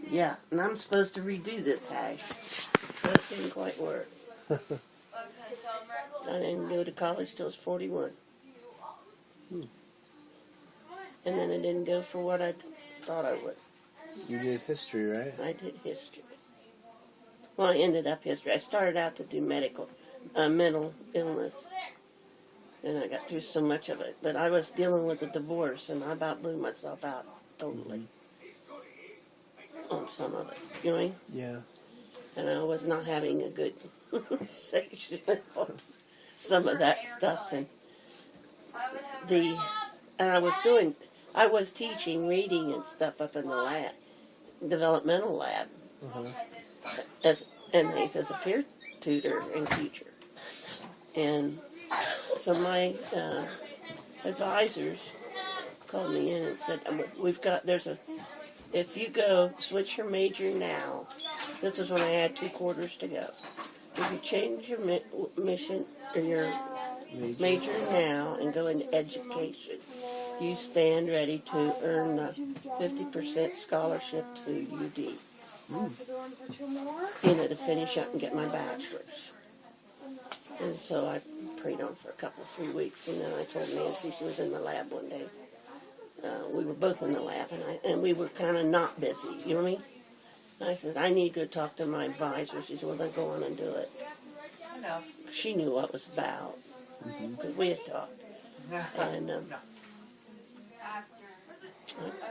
Yeah, and I'm supposed to redo this hash. But it didn't quite work. I didn't go to college till I was 41. And then I didn't go for what I thought I would. You did history, right? I did history. Well, I ended up history. I started out to do mental illness. And I got through so much of it. But I was dealing with a divorce, and I about blew myself out totally on some of it. You know what I mean? Yeah. And I was not having a good section of some of that stuff. And I was teaching reading and stuff up in the lab, developmental lab, as a peer tutor and teacher. And so my advisors called me in and said, if you go switch your major now, this is when I had 2 quarters to go. If you change your mission or your major now and go into education, you stand ready to earn the 50% scholarship to UD. To finish up and get my bachelor's. And so I prayed on for 3 weeks, and then I told Nancy, she was in the lab one day. We were both in the lab, and we were kind of not busy, you know what I mean? And I said, I need to go talk to my advisor. She said, well, then go on and do it. She knew what it was about, because we had talked. And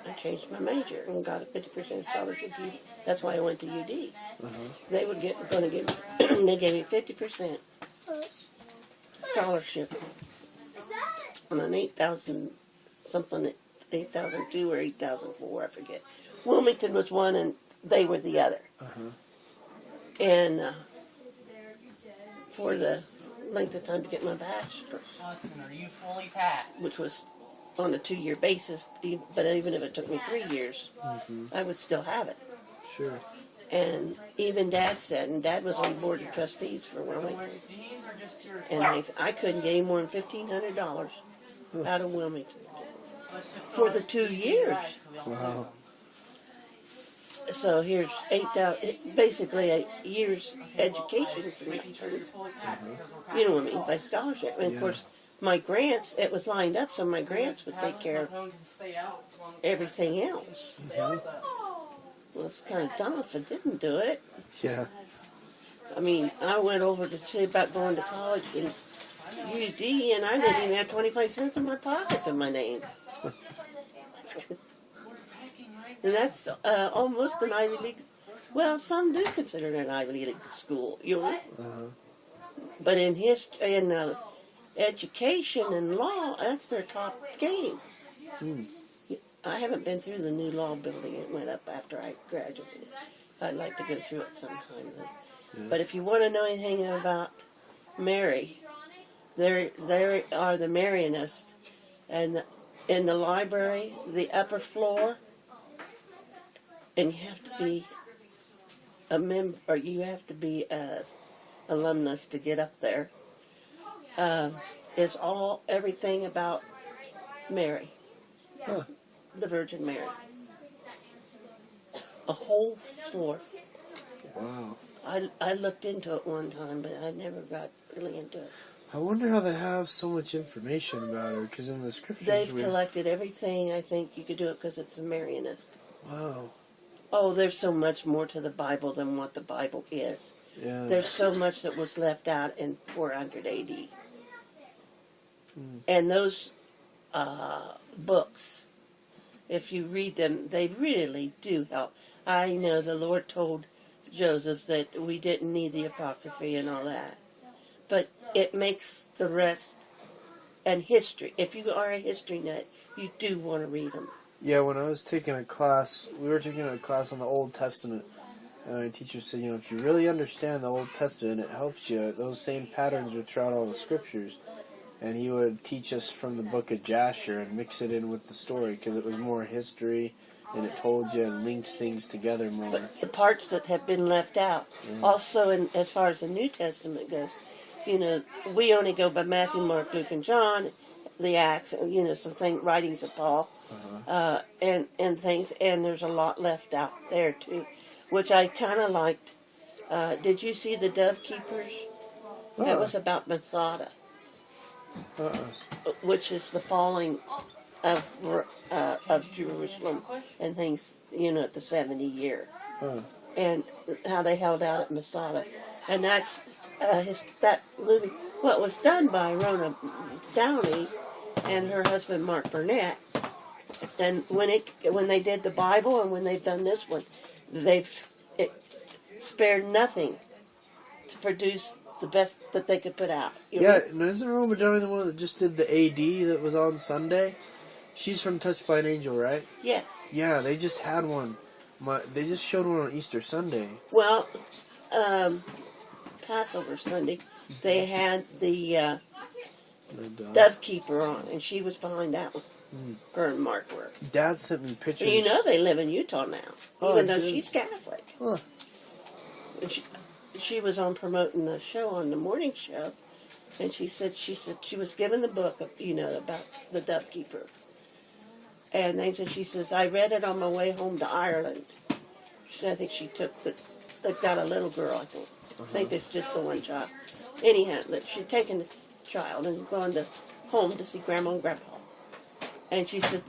I changed my major and got a 50% scholarship. That's why I went to UD. They were going to give they gave me 50% scholarship on an 8,000 something, 8,002 or 8,004, I forget. Wilmington was one and they were the other. And for the length of time to get my bachelor's, which was on a 2-year basis, but even if it took me 3 years, I would still have it. Sure. And even Dad said, and Dad was on the board of trustees for Wilmington, and I couldn't get any more than $1,500 out of Wilmington for the 2 years. Wow. So here's 8,000, basically a year's education for me. You know what I mean, by scholarship. And of course, my grants, it was lined up so my grants would take care of everything else. Well, it's kind of dumb if I didn't do it. Yeah. I mean, I went over to see about going to college in UD, and I didn't even have 25 cents in my pocket to my name. And that's almost an Ivy League. Well, some do consider it an Ivy League school, you know. But in history, in education and law, that's their top game. I haven't been through the new law building. It went up after I graduated. I'd like to go through it sometime. But if you want to know anything about Mary, there are the Marianists, and in the library, the upper floor, and you have to be a member, or you have to be an alumnus to get up there. Is everything about Mary. The Virgin Mary. A whole floor. Wow. I looked into it one time, but I never got really into it. I wonder how they have so much information about her, because in the scriptures... They've collected everything. I think you could do it because it's a Marianist. Wow. Oh, there's so much more to the Bible than what the Bible is. Yeah. There's so much that was left out in 400 A.D. And those books, if you read them, they really do help. I know the Lord told Joseph that we didn't need the Apocrypha and all that. But it makes the rest, and history. If you are a history nut, you do want to read them. Yeah, when I was taking a class, we were taking a class on the Old Testament. And our teacher said, if you really understand the Old Testament, it helps you. Those same patterns are throughout all the scriptures. And he would teach us from the book of Jasher and mix it in with the story, because it was more history, and it told you and linked things together more. But the parts that have been left out. Also, as far as the New Testament goes, we only go by Matthew, Mark, Luke, and John, the Acts, some writings of Paul. and things. And there's a lot left out there too, which I kind of liked. Did you see the Dove Keepers? That was about Masada, which is the falling of Jerusalem and things. At the 70 year, and how they held out at Masada, and that's that movie. Well, it was done by Rona Downey and her husband Mark Burnett. And when they did the Bible and when they've done this one, they've spared nothing to produce the best that they could put out. And isn't Rona Downey the one that just did the AD that was on Sunday? She's from Touched by an Angel, right? Yes. Yeah, they just had one. They just showed one on Easter Sunday. Well, Passover Sunday, they had the Dove Keeper on, and she was behind that one. Her and Mark were. Dad sent me pictures. They live in Utah now, even though she's Catholic. Huh. She was on promoting the show on the morning show, and she said she was given the book of, about the Dove Keeper. And she says, I read it on my way home to Ireland. I think she took they've got a little girl, I think. I think there's just the one child. Anyhow, that she'd taken the child and gone home to see Grandma and Grandpa. And she said,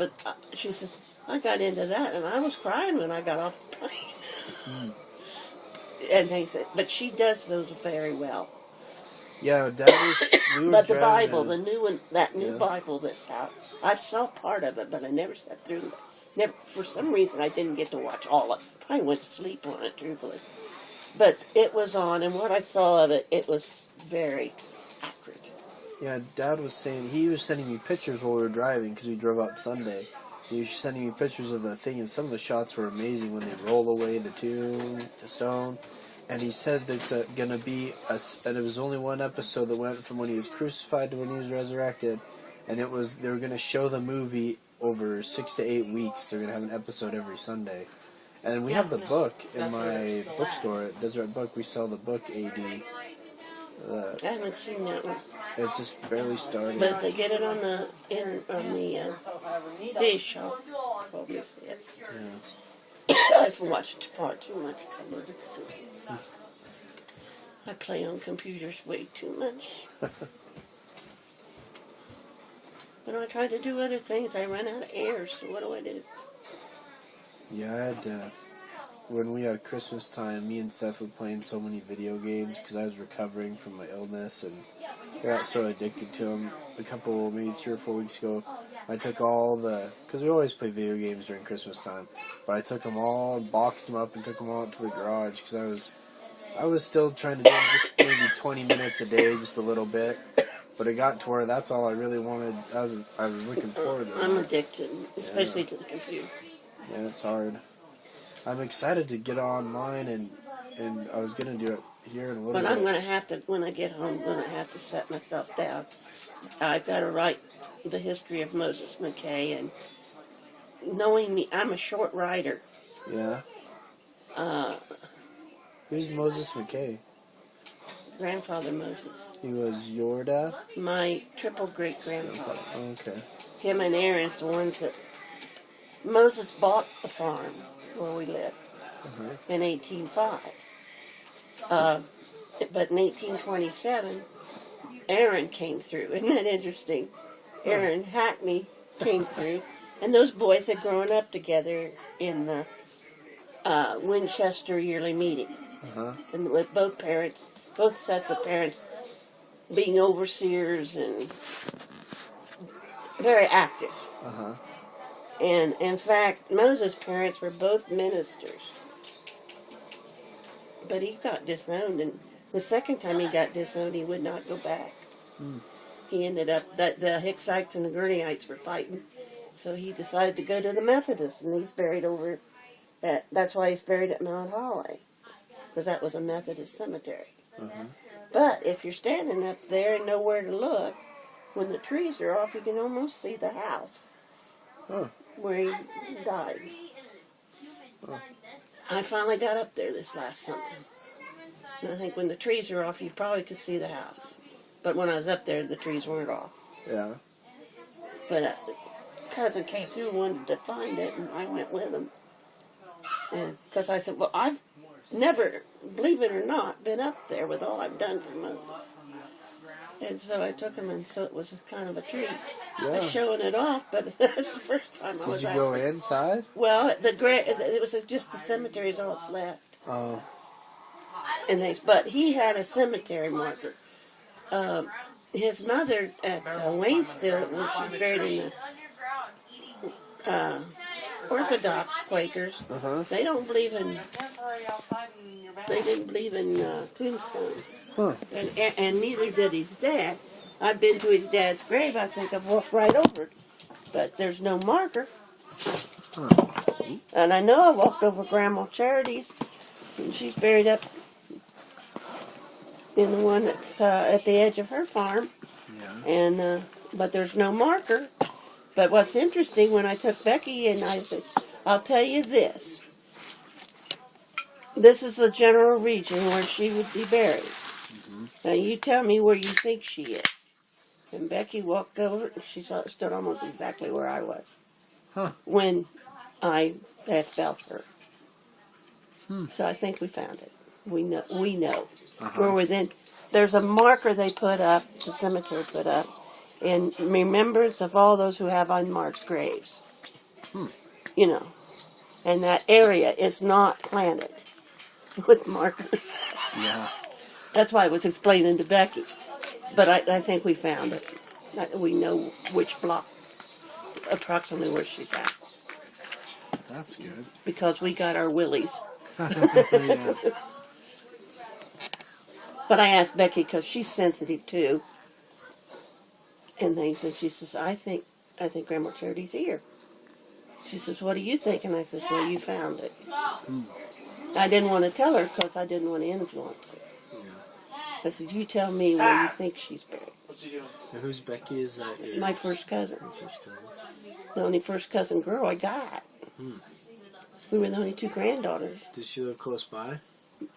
she says, I got into that and I was crying when I got off the plane. And they said, but she does those very well. Yeah, we were but the Bible, the new one, that new Bible that's out, I saw part of it, but I never sat through it. For some reason, I didn't get to watch all of it. I went to sleep on it, truthfully. But it was on, and what I saw of it, it was very accurate. Yeah, Dad was saying, he was sending me pictures while we were driving, because we drove up Sunday. He was sending me pictures of the thing, and some of the shots were amazing when they roll away the stone. And he said that it's going to be, and it was only one episode that went from when he was crucified to when he was resurrected. And they were going to show the movie over 6 to 8 weeks. They're going to have an episode every Sunday. And we have the book in my bookstore at Deseret Book. We sell the book AD. I haven't seen that one. It's just barely started. But if they get it on the day shop, I'll probably see it. Yeah. I've watched far too much television. I play on computers way too much. When I try to do other things, I run out of air, so what do I do? Yeah, I had, when we had Christmas time, me and Seth were playing so many video games because I was recovering from my illness, and I got so addicted to them. Maybe 3 or 4 weeks ago, I took because we always play video games during Christmas time, but I took them all and boxed them up and took them all out to the garage because I was still trying to do just maybe 20 minutes a day, just a little bit. But it got to where that's all I really wanted. I was looking forward to it. I'm addicted, especially to the computer. Yeah, it's hard. I'm excited to get online, and I was going to do it here in a little bit. But I'm going to have to, when I get home, I'm going to have to set myself down. I've got to write the history of Moses McKay, and knowing me, I'm a short writer. Yeah. Who's Moses McKay? Grandfather Moses. He was your dad? My triple great grandfather. Okay. Him and Aaron's the ones that Moses bought the farm where we lived in 1805. But in 1827, Aaron came through. Isn't that interesting? Aaron Hackney came through, and those boys had grown up together in the Winchester yearly meeting, and with both sets of parents being overseers and very active. And in fact, Moses' parents were both ministers. But he got disowned, and the second time he got disowned, he would not go back. He ended up, the Hicksites and the Gurneites were fighting, so he decided to go to the Methodists, and he's buried over that's why he's buried at Mount Holly, because that was a Methodist cemetery. But if you're standing up there and nowhere to look, when the trees are off, you can almost see the house where he died. I finally got up there this last summer. And I think when the trees are off, you probably could see the house. But when I was up there, the trees weren't off. Yeah. But cousin came through and wanted to find it, and I went with him. And because I said, well, I've never, believe it or not, been up there with all I've done for Moses. And so I took him, and so it was kind of a treat. I was showing it off, but that's the first time I was. Did you go inside? Well, it was just the cemetery is all that's left. Oh. But he had a cemetery marker. His mother at Waynesville, when she's buried in the Orthodox Quakers, they don't believe in. They didn't believe in tombstones. Huh. And neither did his dad. I've been to his dad's grave. I think I've walked right over it, but there's no marker. Huh. And I know I walked over Grandma Charity's, and she's buried up in the one that's at the edge of her farm. Yeah. And but there's no marker. But what's interesting, when I took Becky and I said, I'll tell you this. This is the general region where she would be buried. Now you tell me where you think she is. And Becky walked over, and she stood almost exactly where I was. When I had felt her. So I think we found it. We know. We're within. There's a marker they put up, the cemetery put up, in remembrance of all those who have unmarked graves. You know. And that area is not planted with markers. Yeah. That's why I was explaining to Becky. But I think we found it. We know which block, approximately where she's at. That's good. Because we got our willies. Yeah. But I asked Becky, because she's sensitive too, and things, and she says, I think Grandma Charity's here. She says, what do you think? And I says, well, you found it. I didn't want to tell her because I didn't want to influence her. I said, you tell me where you think she's buried. What's he doing? Now, whose Becky is that? My first cousin. Your first cousin? The only first cousin girl I got. We were the only two granddaughters. Does she live close by?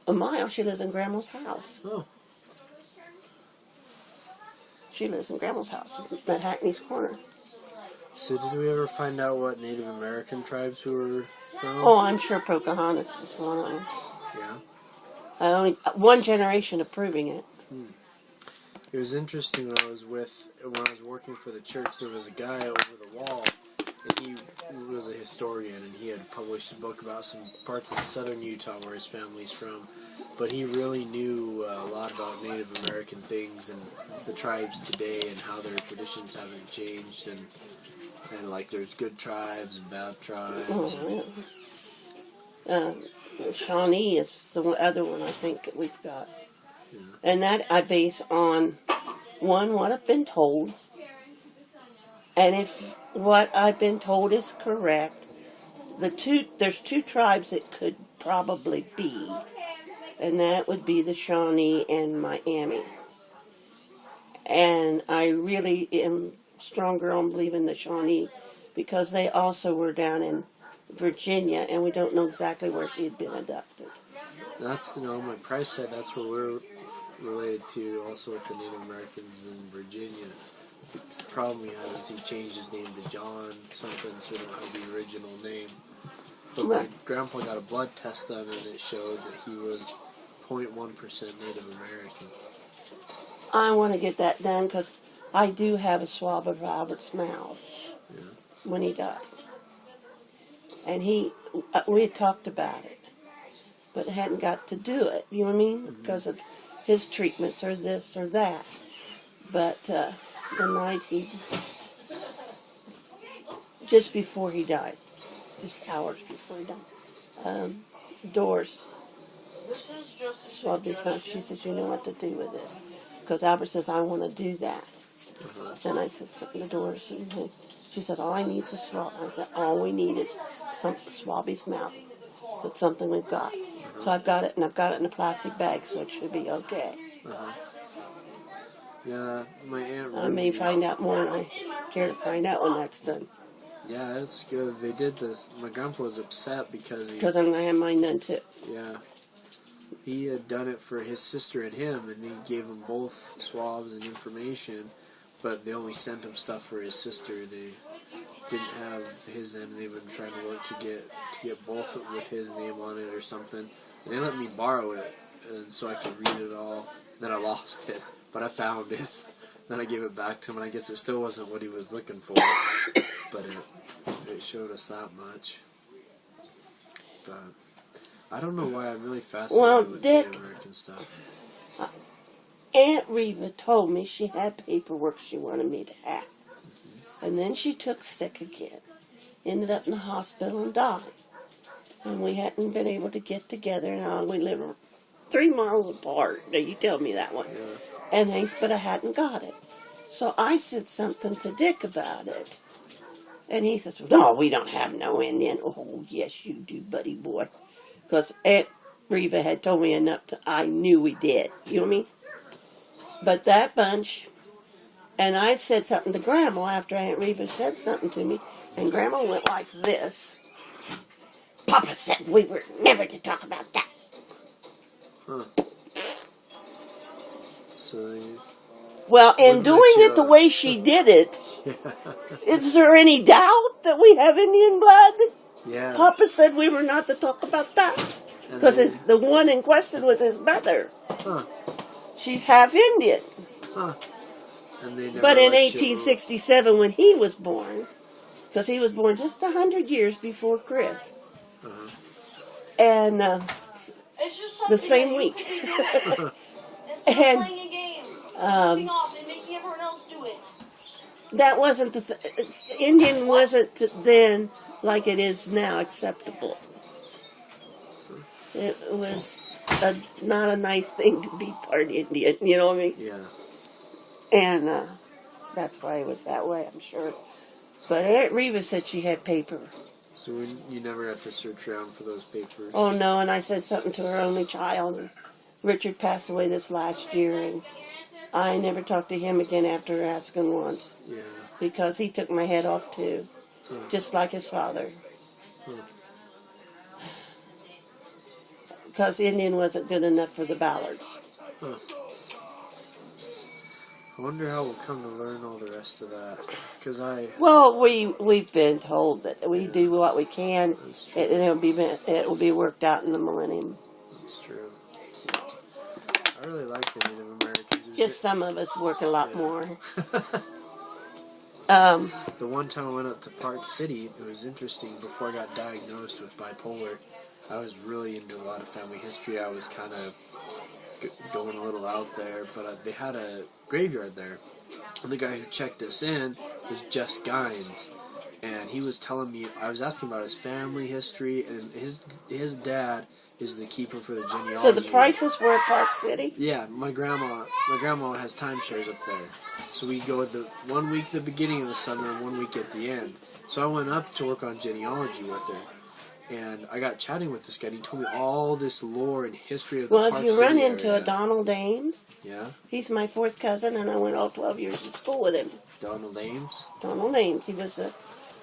A mile. She lives in Grandma's house. Oh. She lives in Grandma's house at Hackney's corner. So did we ever find out what Native American tribes we were from? Oh, I'm sure Pocahontas is one of them. Yeah. Only one generation of proving it. It was interesting when I was working for the church. There was a guy over the wall, and he was a historian, and he had published a book about some parts of southern Utah where his family's from. But he really knew a lot about Native American things and the tribes today and how their traditions haven't changed, and like there's good tribes and bad tribes. Shawnee is the other one I think that we've got. Yeah. And that I base on, one, what I've been told. And if what I've been told is correct, there's two tribes it could probably be. And that would be the Shawnee and Miami. And I really am stronger on believing the Shawnee because they also were down in Virginia, and we don't know exactly where she had been abducted. That's, my price said that's where we're related to, also with the Native Americans in Virginia. The problem he has is he changed his name to John something, so we don't have the original name. But my grandpa got a blood test done, and it showed that he was 0.1% Native American. I want to get that done because I do have a swab of Albert's mouth when he died. And we had talked about it, but hadn't got to do it, you know what I mean? Because of his treatments or this or that. But the night just before he died, just hours before he died, Doris swabbed his mouth. She says, you know what to do with this. Because Albert says, I want to do that. And I said, the Doris, she said, all I need is a swab. I said, all we need is swab his mouth. So it's something we've got. So I've got it, and I've got it in a plastic bag, so it should be okay. Yeah, my aunt. I may find out more, and I care to find out when that's done. Yeah, that's good. They did this. My grandpa was upset because I'm going to have mine done too. Yeah. He had done it for his sister and him, and they gave him both swabs and information, but they only sent him stuff for his sister. didn't have his name. They've been trying to work to get both with his name on it or something. And they let me borrow it, and so I could read it all. Then I lost it, but I found it. Then I gave it back to him, and I guess it still wasn't what he was looking for. But it showed us that much. But I don't know why I'm really fascinated with Dick, Native American stuff. Aunt Reva told me she had paperwork she wanted me to have. And then she took sick again. Ended up in the hospital and died. And we hadn't been able to get together. Now we live 3 miles apart. Now you tell me that one. Yeah. But I hadn't got it. So I said something to Dick about it. And he says, no, we don't have no Indian. Oh, yes, you do, buddy boy. Because Aunt Reva had told me enough I knew we did. You know what I mean? But that bunch, and I'd said something to Grandma after Aunt Reva said something to me, and Grandma went like this. Papa said we were never to talk about that. Huh. So well, in doing it the way she did it, is there any doubt that we have Indian blood? Yeah. Papa said we were not to talk about that. Because the one in question was his mother. Huh. She's half Indian. Huh. And they never but in let 1867, when he was born, because he was born just 100 years before Chris, and it's just the same week. It's like and playing a game, flipping off and making everyone else do it. that wasn't Indian wasn't then like it is now acceptable. It was not a nice thing to be part Indian, you know what I mean? Yeah. And that's why it was that way, I'm sure. But Aunt Reva said she had paper. So you never have to search around for those papers? Oh, no, and I said something to her only child. And Richard passed away this last year, and I never talked to him again after asking once. Yeah. Because he took my head off, too, just like his father. Because Indian wasn't good enough for the Ballards. Huh. I wonder how we'll come to learn all the rest of that. Well, we've been told that we do what we can, and it will be worked out in the millennium. That's true. I really like the Native Americans. Just some of us work a lot more. The one time I went up to Park City, it was interesting. Before I got diagnosed with bipolar, I was really into a lot of family history. I was kind of going a little out there, but they had a graveyard there. And the guy who checked us in was Jess Gines. And he was telling me, I was asking about his family history, and his dad is the keeper for the genealogy. So the Prices were at Park City? Yeah, my grandma has timeshares up there. So we go the 1 week at the beginning of the summer and 1 week at the end. So I went up to work on genealogy with her. And I got chatting with this guy, and he told me all this lore and history of the Park Well, if you City run into area. a Donald Ames, Yeah? he's my fourth cousin, and I went all 12 years to school with him. Donald Ames? Donald Ames.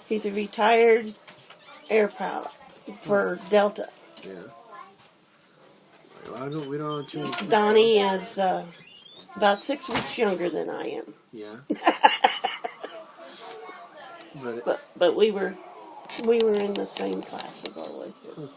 He's a retired air pilot for Delta. Yeah. Well, we don't have too many. Donnie is about 6 weeks younger than I am. Yeah. But we were in the same classes all the way through.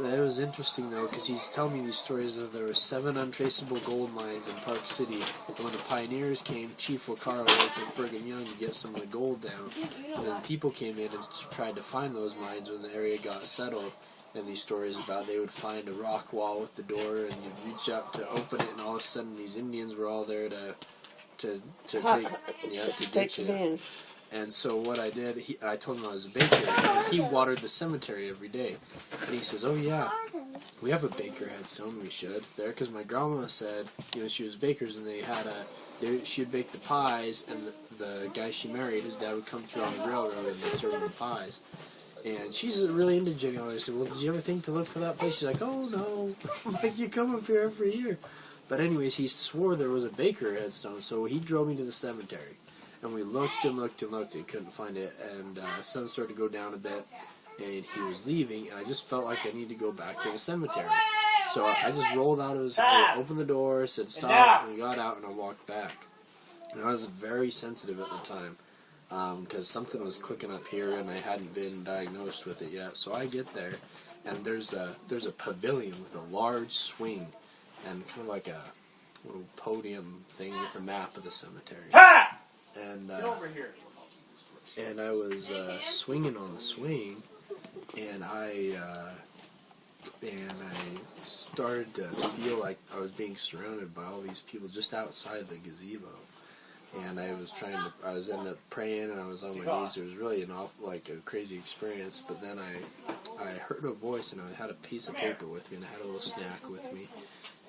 It was interesting, though, because he's telling me these stories of there were 7 untraceable gold mines in Park City. And when the pioneers came, Chief Wakara worked with Brigham Young to get some of the gold down. And then people came in and tried to find those mines when the area got settled. And these stories about they would find a rock wall with the door, and you'd reach out to open it, and all of a sudden these Indians were all there to get it you. in. And so what I did, I told him I was a baker, and he watered the cemetery every day. And he says, oh yeah, we have a baker headstone, we should, there, because my grandma said, she was bakers, and they had she would bake the pies, and the guy she married, his dad would come through on the railroad and they'd serve the pies. And she's really into genealogy. I said, well, did you ever think to look for that place? She's like, oh no, I'm like, you come up here every year. But anyways, he swore there was a baker headstone, so he drove me to the cemetery. And we looked and looked and looked and couldn't find it. And the sun started to go down a bit, and he was leaving, and I just felt like I need to go back to the cemetery. So I just rolled out of his, opened the door, said stop, and we got out, and I walked back. And I was very sensitive at the time. because something was clicking up here and I hadn't been diagnosed with it yet. So I get there, and there's a pavilion with a large swing and kind of like a little podium thing with a map of the cemetery. And and I was swinging on the swing, and I started to feel like I was being surrounded by all these people just outside the gazebo. And I was ended up praying, and I was on my knees. It was really a crazy experience. But then I heard a voice, and I had a piece of paper with me, and I had a little snack with me.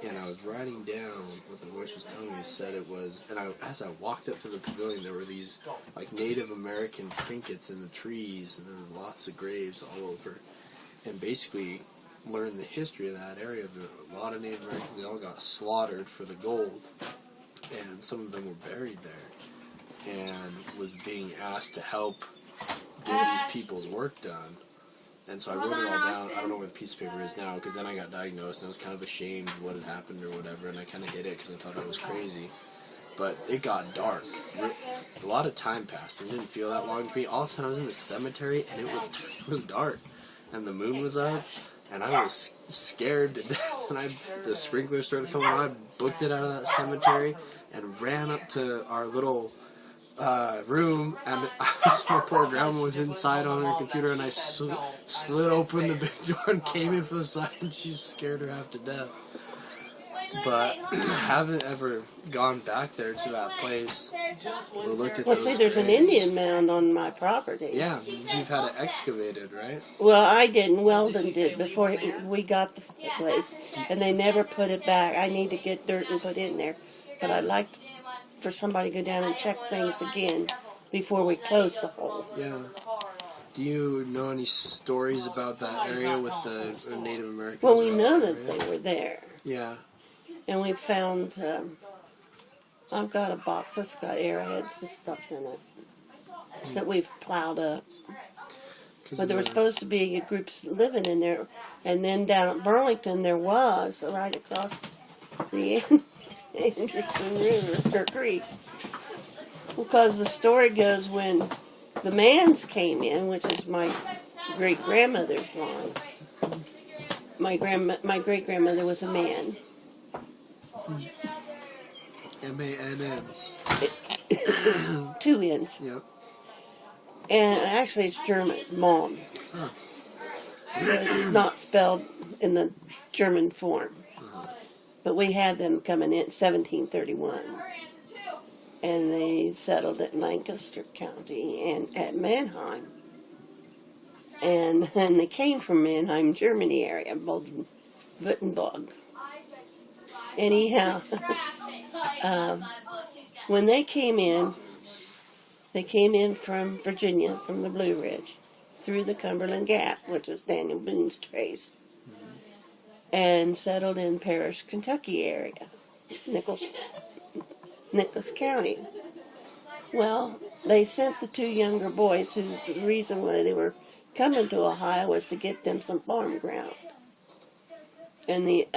And I was writing down what the voice was telling me. It said it was, and as I walked up to the pavilion, there were these like Native American trinkets in the trees, and there were lots of graves all over. And basically learned the history of that area. There were a lot of Native Americans. They all got slaughtered for the gold. And some of them were buried there, and was being asked to help get these people's work done. And so I wrote it all down. I don't know where the piece of paper is now, because then I got diagnosed, and I was kind of ashamed of what had happened or whatever, and I kind of hid it because I thought I was crazy. But it got dark. A lot of time passed. It didn't feel that long to me. All of a sudden I was in the cemetery, and it was dark, and the moon was up. And I was scared to death, and the sprinklers started coming on. I booked it out of that cemetery and ran up to our little room, and my poor grandma was inside on her computer, and I slid open the big door and came in from the side, and she scared her half to death. But I haven't ever gone back there to that place or looked at Well, those see, there's an graves. Indian mound on my property. Yeah, you've had it excavated, right? Well, I didn't. Weldon did before we got the place, and they never put it back. I need to get dirt and put in there, but I'd like for somebody to go down and check things again before we close the hole. Yeah. Do you know any stories about that area with the Native Americans? Well, we know that they were there. Yeah. And we found, I've got a box that's got arrowheads and stuff in it that we've plowed up. But there were supposed to be groups living in there. And then down at Burlington there was, right across the Anderson River, or Creek. Because the story goes when the Manns came in, which is my great-grandmother's line. My great-grandmother was a man. M-A-N-N. 2 N's. Yep. And actually it's German, Mom. Huh. So it's not spelled in the German form. But we had them coming in 1731. And they settled at Lancaster County and at Mannheim. And they came from Mannheim, Germany area, Baden-Württemberg. Anyhow, when they came in from Virginia, from the Blue Ridge, through the Cumberland Gap, which was Daniel Boone's trace, and settled in Paris, Kentucky area, Nicholas County. Well, they sent the 2 younger boys, who the reason why they were coming to Ohio was to get them some farm ground. And the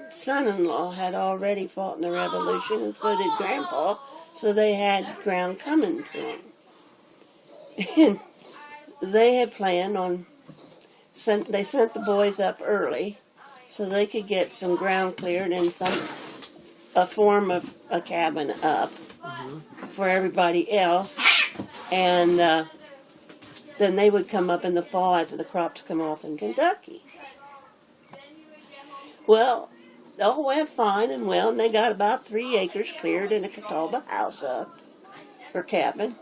son-in-law had already fought in the Revolution, and so did Grandpa, so they had ground coming to them. And they had planned on, they sent the boys up early so they could get some ground cleared and a form of a cabin up for everybody else. And then they would come up in the fall after the crops come off in Kentucky. Well, it all went fine and well, and they got about 3 acres cleared in a Catawba house up, or cabin.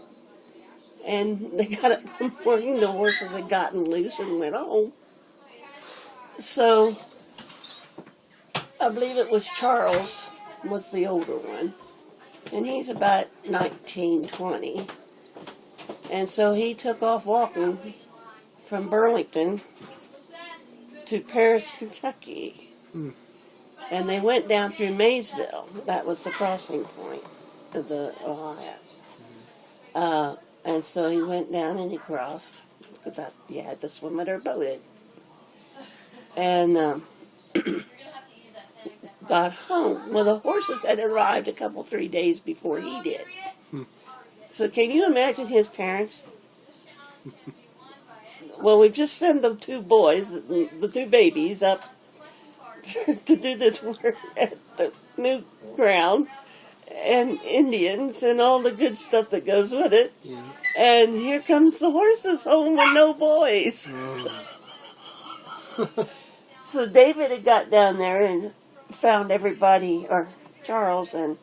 And they got up one morning, the horses had gotten loose and went home. So, I believe it was Charles, was the older one, and he's about 19, 20. And so he took off walking from Burlington to Paris, Kentucky. And they went down through Maysville. That was the crossing point of the Ohio. And so he went down and he crossed. You had to swim it or boat it. And got home. Well, the horses had arrived a couple, 3 days before he did. So can you imagine his parents? Well, we've just sent the two boys, the two babies, up to do this work at the new ground, and Indians and all the good stuff that goes with it. Yeah. And here comes the horses home with no boys. So David had got down there and found everybody, or Charles, and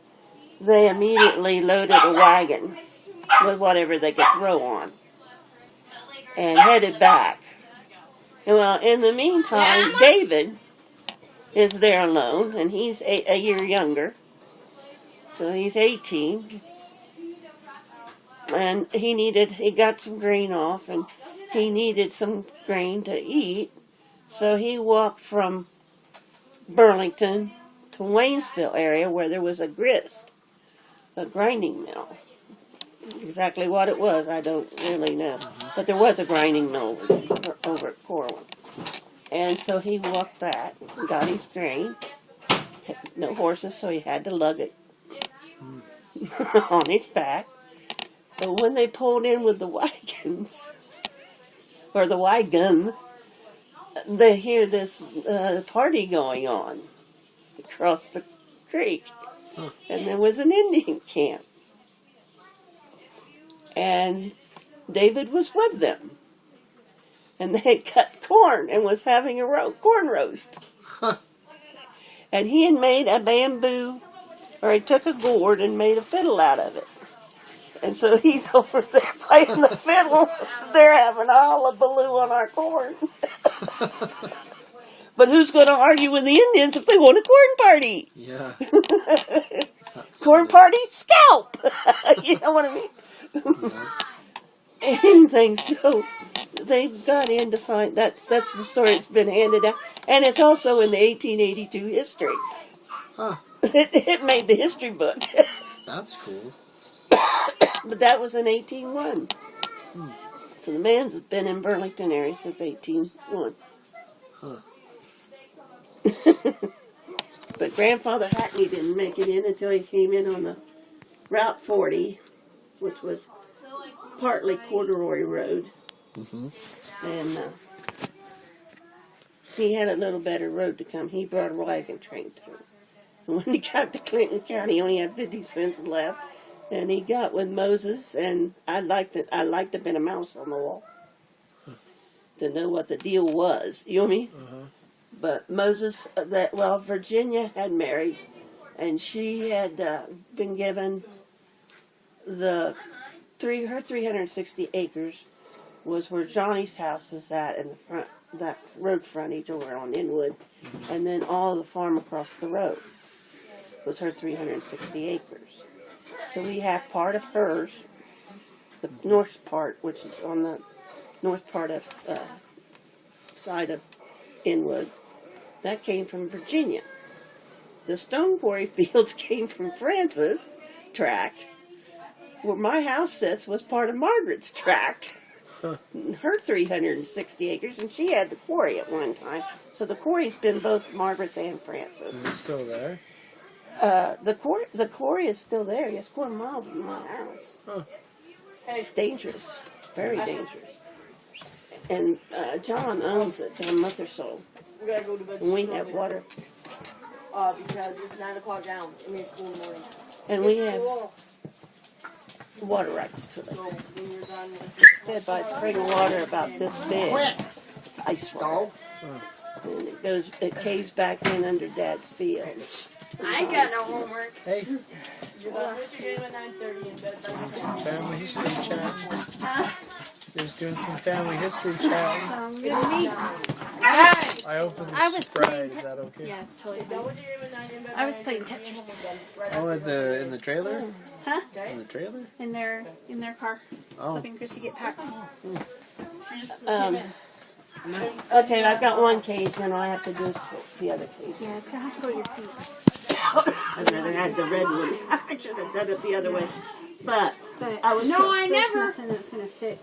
they immediately loaded a wagon with whatever they could throw on and headed back. And well, in the meantime, David is there alone, and he's a year younger. So he's 18. And he got some grain off, and he needed some grain to eat. So he walked from Burlington to Waynesville area where there was a grist, a grinding mill. Exactly what it was, I don't really know. But there was a grinding mill over at Corwin. And so he walked that, got his grain. Had no horses, so he had to lug it on his back. But when they pulled in with the wagons, or the wagon, they hear this party going on across the creek. And there was an Indian camp. And David was with them. And they had cut corn and was having a corn roast. And he had made a bamboo, or he took a gourd and made a fiddle out of it. And so he's over there playing the fiddle. They're having a hullabaloo on our corn. But who's going to argue with the Indians if they want a corn party? Yeah. Corn party scalp. You know what I mean? Yeah. And things. So they got in to find that's the story that's been handed down, and it's also in the 1882 history. Huh. It made the history book. That's cool. But that was in 1801. So the man's been in Burlington area since 1801. Huh. But Grandfather Hackney didn't make it in until he came in on the Route 40, which was partly Corduroy Road. Mm-hmm. And he had a little better road to come. He brought a wagon train through. And when he got to Clinton County, he only had 50 cents left. And he got with Moses, and I'd like to have been a mouse on the wall to know what the deal was. You know what I mean? Uh-huh. But Moses, Virginia had married, and she had been given her 360 acres was where Johnny's house is at in the front, that road frontage over on Inwood, and then all the farm across the road was her 360 acres. So we have part of hers, the north part, which is on the north part of side of Inwood. That came from Virginia. The stone quarry fields came from Francis' tract. Where my house sits was part of Margaret's tract. Huh. Her 360 acres, and she had the quarry at one time. So the quarry's been both Margaret's and Francis'. Is it still there? The quarry is still there. It's 4 miles from my house. Huh. It's dangerous. Very dangerous. And John owns it, John Mothersole. We gotta go to bed. And we have water. Because it's 9 o'clock down. I mean, school in the morning. And we have water rights to it. So when you're done with It's fed by spring water about this big. It's ice water. And it caves back in under Dad's field. I ain't got no homework. Hey, You're done with your game at 9:30 in bed. some family history chat. Just doing some family history chat. Sounds good to me. I opened I the was Sprite. playing Is that okay? Yeah, it's totally Done fine. with your game at 9 in bed. I was playing Tetris. Oh, in the trailer? Huh? In the trailer? In their car. Oh. Helping Chrissy get packed. Okay, I've got one case, and all I have to do is the other case. Yeah, it's gonna have to go to your feet. I'd rather had the red one. I should have done it the other way. But But I was there's never. nothing that's gonna fit